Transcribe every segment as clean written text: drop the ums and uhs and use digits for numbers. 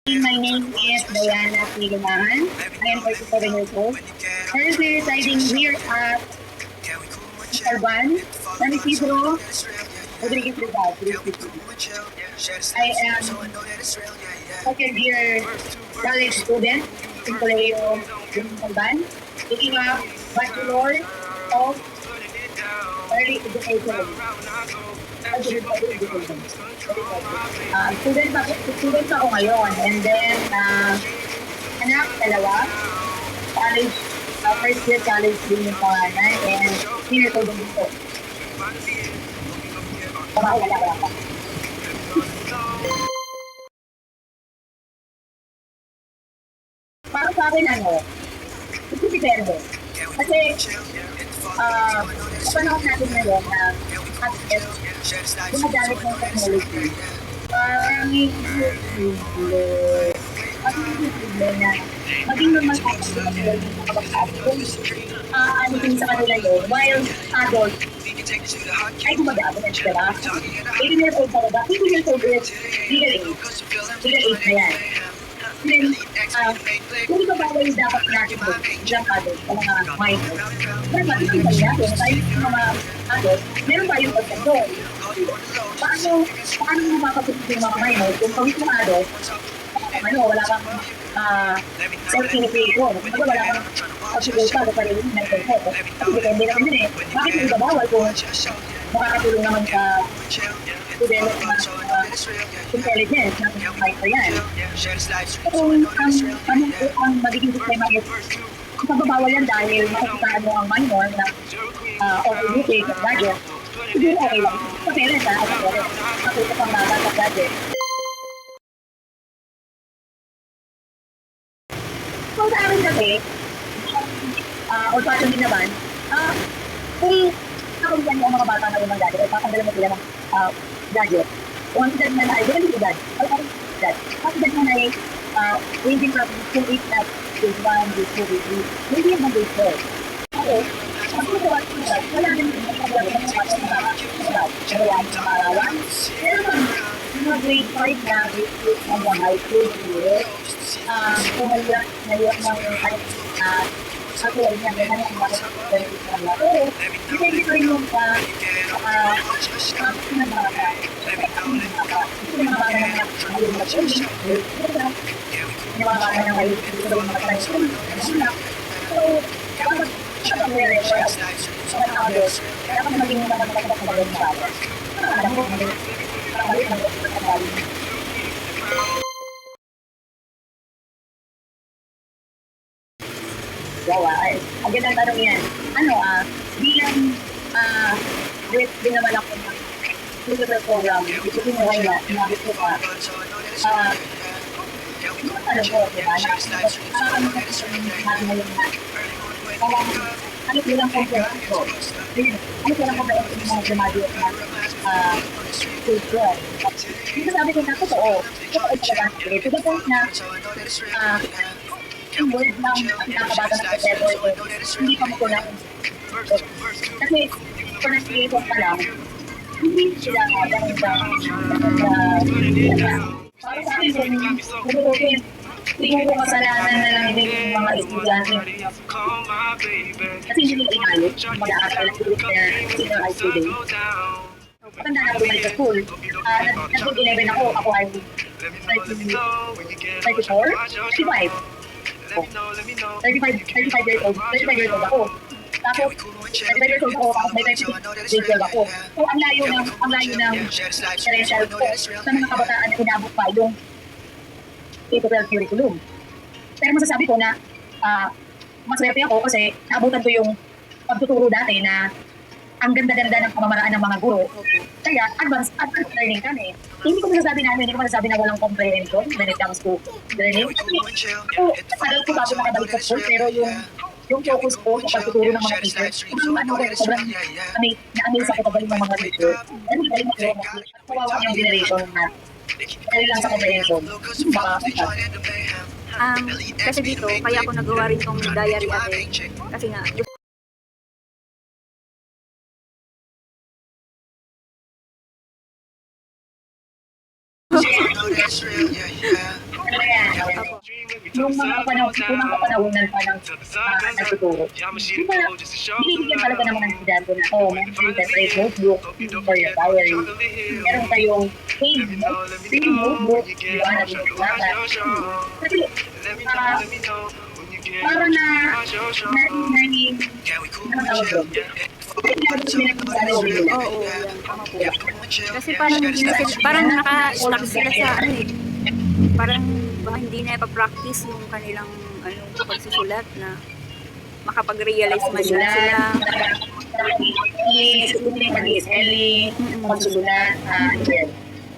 My name is Diana Pilimangan. I am 47 years old. Currently residing here at Tarban, San Isidro, Rodriguez Rizal. I am second year college student in Colegio Tarban, taking up Bachelor of Early Education. Student ako ngayon, and then anak, dalawa, college, first year college din yung pangalan, and senior ko din dito. Wala pa. Para sa akin, ito depende. Kasi, sa panahon natin ngayon na gumagamit ng technology, maraming na maging naman ano din sa kanila yun, while adult, ay gumagamit ng diba? 18 years old talaga, 18 years old is legal age. Legal age na yan. Then, kung ito ba yung dapat natin po, diyang adult, sa mga minor, dapat ito ba natin, tayo yung mga adult, meron ba yung pagkakol? Paano mo mapapagod yung mga minor kung pag ito mga adult, wala kang self-initiation, wala kang pagsubukan o parang yung mental health. Kasi depende naman din bakit yung bawal kung makakatulong naman sa develop na intelligence na minor yan. Kung ang magiging sistema is pagbabawal yan dahil makasitaan mo ang minor na overusage ng gadget, siguro okay lang. Sa parents at sa parents, matuto pang bata sa gadget. So sa akin kasi, or sa akin din naman, kung nakalitan mo ang mga bata na unang gadget, ay patanggalan mo sila ng gadget. Kung ang edad na na ay, ganun yung edad. Ang edad na na ay, ranging from school age na grade 1, grade 2, grade 3, maybe yung grade 4. Okay, pag magawa ko na, wala naman yung pagkagawa ng mga bata na magawa ng mga arawan. Pero mga grade 5 na, grade 6 hanggang high school, siguro, kung mahirap ng katulad niya, ganyan ang mga pero depende ko rin yung mga bata. Yung mga bata na may yung mga transform. So, dapat siya ang meron siya sa mga adults. Dapat maging mga magkakabagay ng bata. Alam mo, parang magkakabagay. Gawa. Ang gandang tanong yan. Bilang grade din naman ako ng tutorial program, ito pinuhay na gusto ka. Ito ang tanong ko, diba? Ano na ito natin ngayon na ano bilang conference ko? Ano bilang conference ko mga graduate na school ko? Dito sabi ko na totoo talaga. To the point na yung word ng pinapabata ng professor hindi pa mo ko lang kasi pronunciation pa lang hindi sila ganun sa para sa akin siguro kasalanan na lang din yung mga estudyante kasi hindi nila inayos mag-aaral lang siguro sa senior high school day. Matanda na ako bumalik sa school. Nag-grade 11 ako ay 34? 35. 35 years old ako. Tapos, 35 years old ako, tapos may 36 years old ako. So, ang layo ng differential ko sa mga kabataan na inabot pa yung K-12 curriculum. Pero masasabi ko na maswerte ako kasi naabutan ko yung pagtuturo dati na ang ganda-ganda ng pamamaraan ng mga guro. Kaya, advanced learning kami. Hindi ko masasabi na walang comprehension when it comes to learning. So, tagal ko bago makabalik sa school, pero yung focus ko sa pagtuturo ng mga teachers, sobrang na-amaze ako pagaling ng mga teachers. Ano galing mo yung kawawa yung generation na dahil lang sa comprehension. Kasi dito, kaya ako nagawa rin tong diary ate. Kasi nga, Ano kaya Nung mga unang kapanahunan pa ng nagtuturo, di ba, binibigyan talaga naman ng estudyante na, meron kayo notebook for your diary. Meron kayong paid notebook, di ba, na binibigyan. Kasi, para na naging, ano tawag doon? Oo, yan. Tama po. Kasi parang naka-stuck sila sa ano eh. Parang baka hindi na ipapractice yung kanilang pagsusulat na makapag-realize man lang sila. Magsusulat,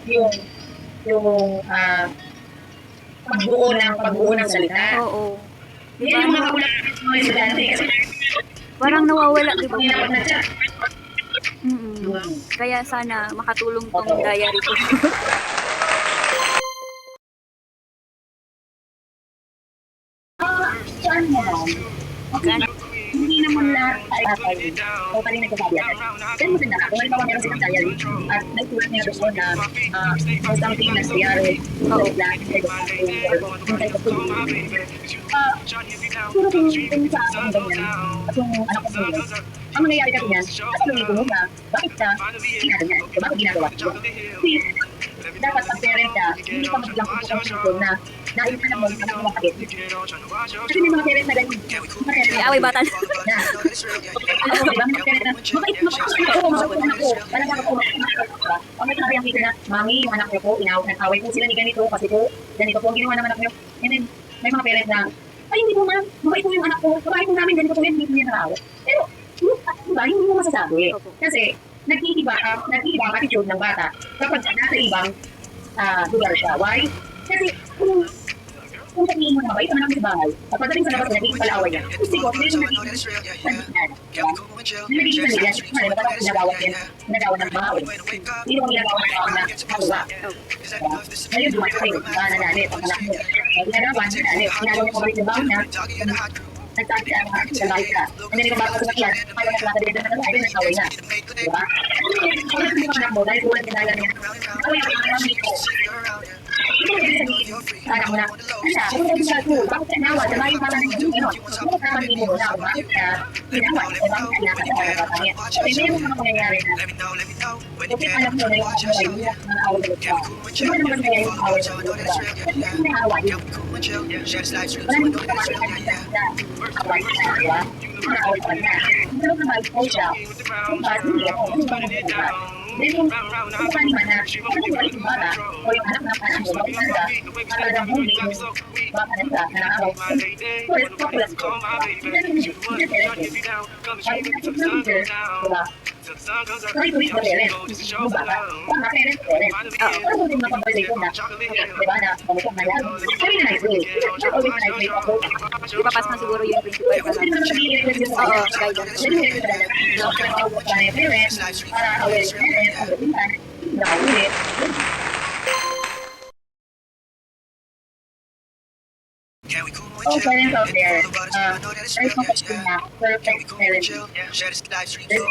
yung pagbuo ng salita. Oo. Yan yung mga kulang ng mga estudyante kasi Parang nawawala, di ba? hinapot na siya. Kaya sana makatulong tong diary ko. Saan mo lang? Hindi naman lahat ay o pa rin nagsasabi yan. Kaya maganda na, kung halimbawa meron silang diary at nagsulat niya doon na kung something na nangyari, siguro kung sa akong ganyan, at yung anak ko sa inyo, ang mangyayari kasi yan, at yung ito na, bakit ka ginagawa? Bakit ginagawa? Kasi, dapat pag parent ka, hindi ka magbilang kung na dahil ka naman anak mo makakit. Kasi may mga parent na ganyan. May away bata na. Ako, diba? Mga parent na, mabait ako, anak ko. Talaga ako, pag may sinabi ang teacher na, mami, yung anak niyo po, nag-away po sila ni ganito, kasi po, ganito po ang ginawa ng anak niyo. And then, may mga parent na, ay, hindi po ma'am, mabait po yung anak ko, mabait po namin, ganito po yan, hindi po niya nakaaway. Pero, diba, hindi mo masasabi. Kasi, nag-iiba ang attitude ng bata kapag nasa ibang lugar siya. Why? Kasi kung sabihin mo na mabait naman ang sa bahay, kapag dating sa labas na nagiging palaway yan, kasi ko, meron nagiging sandihan. Nagiging sandihan, kasi matatak ginagawa ng bawal. Hindi mo ginagawa ng bawal na kaluwa. Ngayon, dumas kayo, nananit ang anak mo. Ginagawa, ginagawa mo kabalik ng bawal na, nagsabi ka sa bahay ka. And then, yung bata sa class, ayaw na klasa din na ayun, nag-away na. Diba? Kung natin yung anak mo, dahil buwan kinala niya, away ako ng mami ko. Ito yung sabihin sa anak mo na, Asha, kung natin sa school, bakit ka nawa? Diba yung pala ninyo, gano'n? Kung naman mo na, bakit ka ginawa? Diba bakit ka nasa sa bata niya? So, may mga mangyayari na, okay, alam mo na yung anak mo ay hindi na away ulit ka. Diba naman kaya yung away ulit ka? Kasi hindi na away. Wala naman ka makikita na away na, diba? Away pa na. Hindi naman mabalik po siya. Kung bakit hindi ako, hindi ba magpupunta? Then kung naman na, kung mabalik yung bata, o yung anak na parang mo, bakit nanda, talagang huli yung baka nanda, na nakaway. First, populas ko. Hindi naman yung teacher. Bakit na teacher, diba? Sorry to reach the parent. Yung bata, tama, parent, parent. Pero kung din mapabalik ko na, diba na, pamukong na yan. Sabi na nice way. Not always nice way ako. Ipapas mo siguro yung principal ka lang. Oo, guidance. Para aware sa parent, ang gabitan, nakaulit. Oh, parents out there, there's no such thing na perfect parenting. There's such thing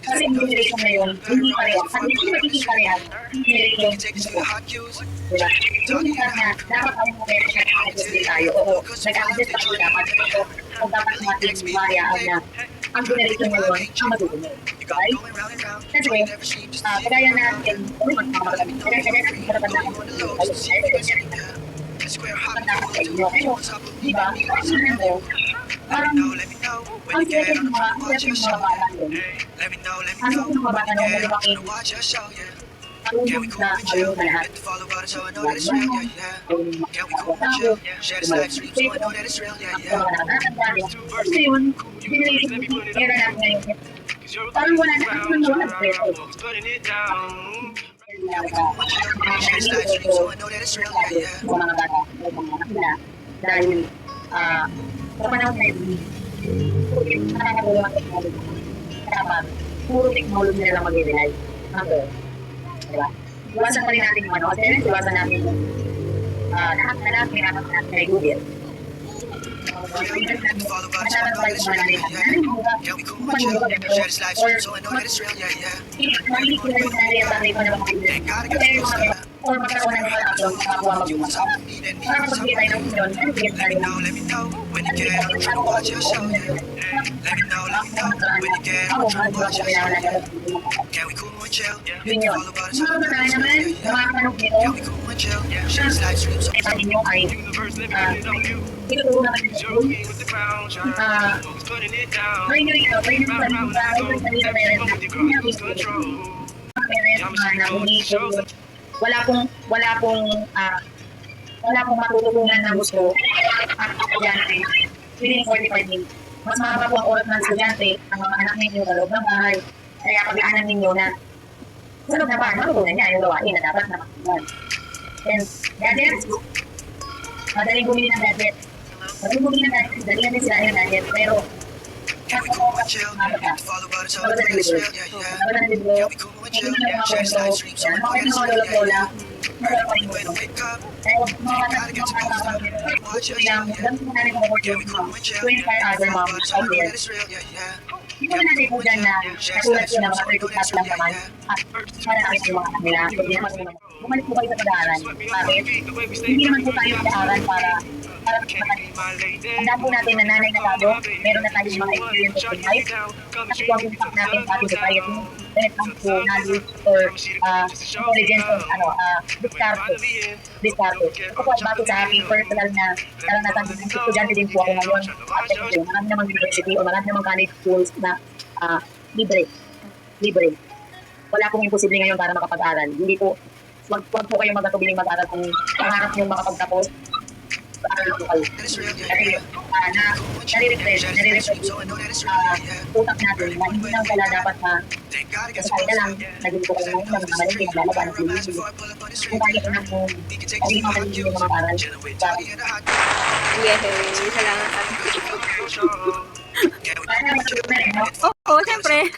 kasi yung generation ngayon, hindi parehas. At hindi magiging parehas, generation mo. Diba? So, hindi na, dapat ang mga nag-adjust din tayo. Oo, nag-adjust tayo dapat. Kung dapat natin mariyaan na ang generation ngayon, ang matutunod. Right? Kasi, kagaya natin, kagaya natin, matanda ang diba? Parang, ang sila yung mga bata doon. Ano kung mga bata na nalimaking tulog na kayo na lahat. Kasi yun, era natin ngayon. Parang wala na, ano naman wala preso. Sa mga bata, sa mga anak nila, dahil sa panahon na yun, nakakagawa ng technology. Dapat, puro technology na lang mag-rely. Hanggang, diba? Iwasan pa rin natin yung ano, kasi iwasan natin yung lahat na lang, kailangan natin kay Google. Or magkaroon ng mga action sa makakuha mag-iwas. Para magbigay tayo ng milyon, ano bigyan tayo ng ako, magagawa ko kailangan na gano'n. Yun yun. Mga babae naman, mga kanong nito, sa inyo ay tinuturo naman nito. Bring nyo ito, bring nyo sa inyo sa parents na umiso. Wala pong matutulungan na gusto at estudyante within 45 minutes. Mas mahaba po ang oras ng estudyante ang mga anak ninyo sa loob ng bahay. Kaya pag-aanan ninyo na sa loob ng bahay, matutunan niya yung gawain na dapat na makasunan. And gadgets, madaling bumili ng gadget. Madaling bumili ng gadget, dali natin sila ng gadget. Pero, kasi ako, sabi na libro. Sabi na libro, hindi na mga kwento, mga lola-lola, mga kwento. Kaya mga lang mo natin mga kwento to inspire other moms out there. Hindi naman natin po dyan na katulad sila mga 30 plus lang naman at para nakita yung mga anak nila. Hindi naman po naman. Bumalik po kayo sa pag-aaral. Bakit? Hindi naman po tayo pag-aaral para tandaan po natin na nanay na lalo, meron na tayong mga experiences in life. Kasi kung ang impact natin sa ating society, when it comes to knowledge or intelligence or diskarte. Ako po, bago sa aking personal na karanasan, estudyante din po ako ngayon. At ito, marami namang university o marami namang college schools na libre. Wala pong imposible ngayon para makapag-aral. Hindi po, wag po kayong magatubiling mag-aral kung pangarap nyo makapagtapos. Pag-aral po kayo. Kasi nare-refresh utak natin na hindi lang pala dapat na kasakay na lang, naging ko kayo ngayon na mga maling pinaglalaba ng silisin. Kung kaya ko na po, hindi mga maling yung mga aral. Yes, salamat. Para matulog na rin, no? Oo, siyempre.